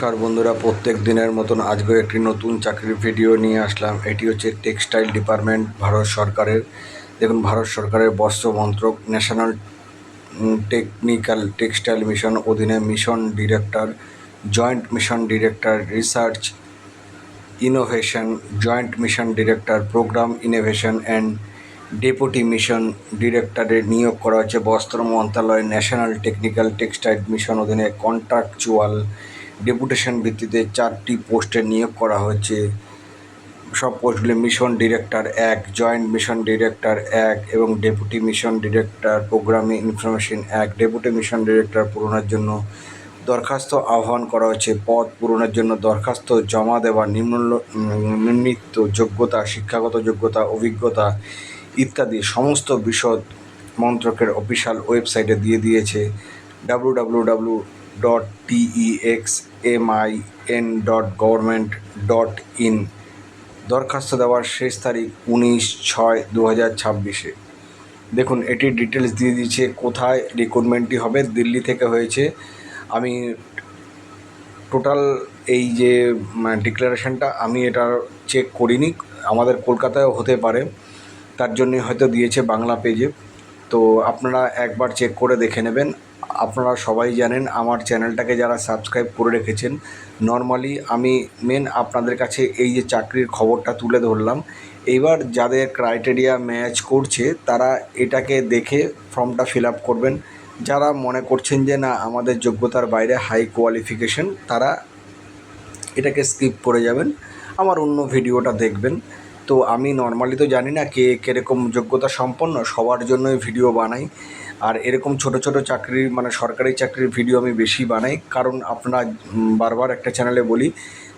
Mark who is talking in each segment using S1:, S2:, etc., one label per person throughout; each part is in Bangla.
S1: নমস্কার বন্ধুরা, প্রত্যেক দিনের মতন আজকে একটি নতুন চাকরির ভিডিও নিয়ে আসলাম। এটি হচ্ছে টেক্সটাইল ডিপার্টমেন্ট, ভারত সরকারের। দেখুন, ভারত সরকারের বস্ত্র মন্ত্রক ন্যাশনাল টেকনিক্যাল টেক্সটাইল মিশন অধীনে mission director, joint mission director research innovation, joint mission director program innovation and deputy mission ডিরেক্টরের নিয়োগ করা হচ্ছে বস্ত্র মন্ত্রণালয় ন্যাশনাল টেকনিক্যাল টেক্সটাইল মিশন অধীনে কন্ট্রাকচুয়াল ডেপুটেশন ভিত্তিতে 4টি পোস্টে নিয়োগ করা হচ্ছে। সব পোস্টগুলি mission director 1, joint mission director 1 এবং deputy mission director program information 1। Deputy mission director পূরণের জন্য দরখাস্ত আহ্বান করা হচ্ছে। পদ পূরণের জন্য দরখাস্ত জমা দেওয়া নিম্নলিখিত যোগ্যতা, শিক্ষাগত যোগ্যতা, অভিজ্ঞতা ইত্যাদি সমস্ত বিশদ মন্ত্রকের অফিসিয়াল ওয়েবসাইটে দিয়ে দিয়েছে www.texmin.gov.in। দরখাস্ত দেওয়ার শেষ তারিখ 19/6/2026। দেখুন, এটি ডিটেলস দিয়ে দিয়েছে কোথায় রিক্রুটমেন্টটি হবে। দিল্লি থেকে হয়েছে। আমি টোটাল এই যে ডিক্লারেশনটা আমি এটা চেক করিনি, আমাদের কলকাতায়ও হতে পারে, তার জন্যে হয়তো দিয়েছে বাংলা পেজে। তো আপনারা একবার চেক করে দেখে নেবেন। আপনারা সবাই জানেন, আমার চ্যানেলটাকে যারা সাবস্ক্রাইব করে রেখেছেন, নর্মালি আমি আপনাদের কাছে এই যে চাকরির খবরটা তুলে ধরলাম। এইবার যাদের ক্রাইটেরিয়া ম্যাচ করছে তারা এটাকে দেখে ফর্মটা ফিল আপ করবেন। যারা মনে করছেন যে না, আমাদের যোগ্যতার বাইরে হাই কোয়ালিফিকেশন, তারা এটাকে স্কিপ করে যাবেন, আমার অন্য ভিডিওটা দেখবেন। তো আমি নর্মালি তো জানি না কে কীরকম যোগ্যতা সম্পন্ন, সবার জন্যই ভিডিও বানাই। আর এরকম ছোট ছোট চাকরির সরকারি চাকরির ভিডিও আমি বেশি বানাই, কারণ আপনারা বারবার একটা চ্যানেলে বলি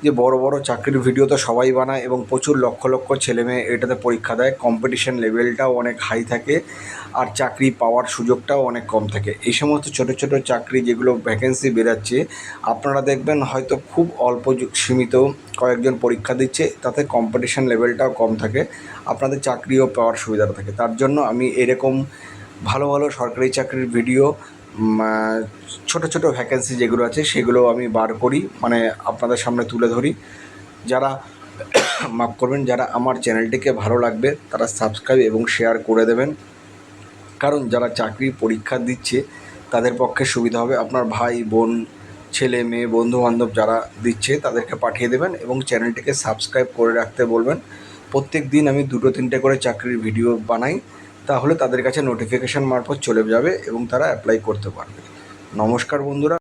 S1: যে বড় বড় চাকরির ভিডিও তো সবাই বানায় এবং প্রচুর লক্ষ লক্ষ ছেলেমেয়ে এটাতে পরীক্ষা দেয়। কম্পিটিশন লেভেলটাও অনেক হাই থাকে আর চাকরি পাওয়ার সুযোগটাও অনেক কম থাকে। এই সমস্ত ছোট ছোট চাকরি যেগুলো ভ্যাকেন্সি বেরাচ্ছে, আপনারা দেখবেন হয়তো খুব অল্প সীমিত কয়েকজন পরীক্ষা দিচ্ছে, তাতে কম্পিটিশন লেভেলটাও কম থাকে, আপনাদের চাকরিও পাওয়ার সুবিধাটা থাকে। তার জন্য আমি এরকম ভালো ভালো সরকারি চাকরির ভিডিও, ছোট ছোট ভ্যাকেন্সি যেগুলো আছে সেগুলো আমি বার করি, আপনাদের সামনে তুলে ধরি। যারা মাফ করবেন, যারা আমার চ্যানেলটিকে ভালো লাগবে তারা সাবস্ক্রাইব এবং শেয়ার করে দেবেন, কারণ যারা চাকরির পরীক্ষা দিচ্ছে তাদের পক্ষে সুবিধা হবে। আপনার ভাই বোন, ছেলে মেয়ে, বন্ধুবান্ধব যারা দিচ্ছে তাদেরকে পাঠিয়ে দেবেন এবং চ্যানেলটিকে সাবস্ক্রাইব করে রাখতে বলবেন। প্রত্যেক দিন আমি 2-3টে করে চাকরির ভিডিও বানাই, তাহলে তাদের কাছে নোটিফিকেশান মারফত চলে যাবে এবং তারা অ্যাপ্লাই করতে পারবে। নমস্কার বন্ধুরা।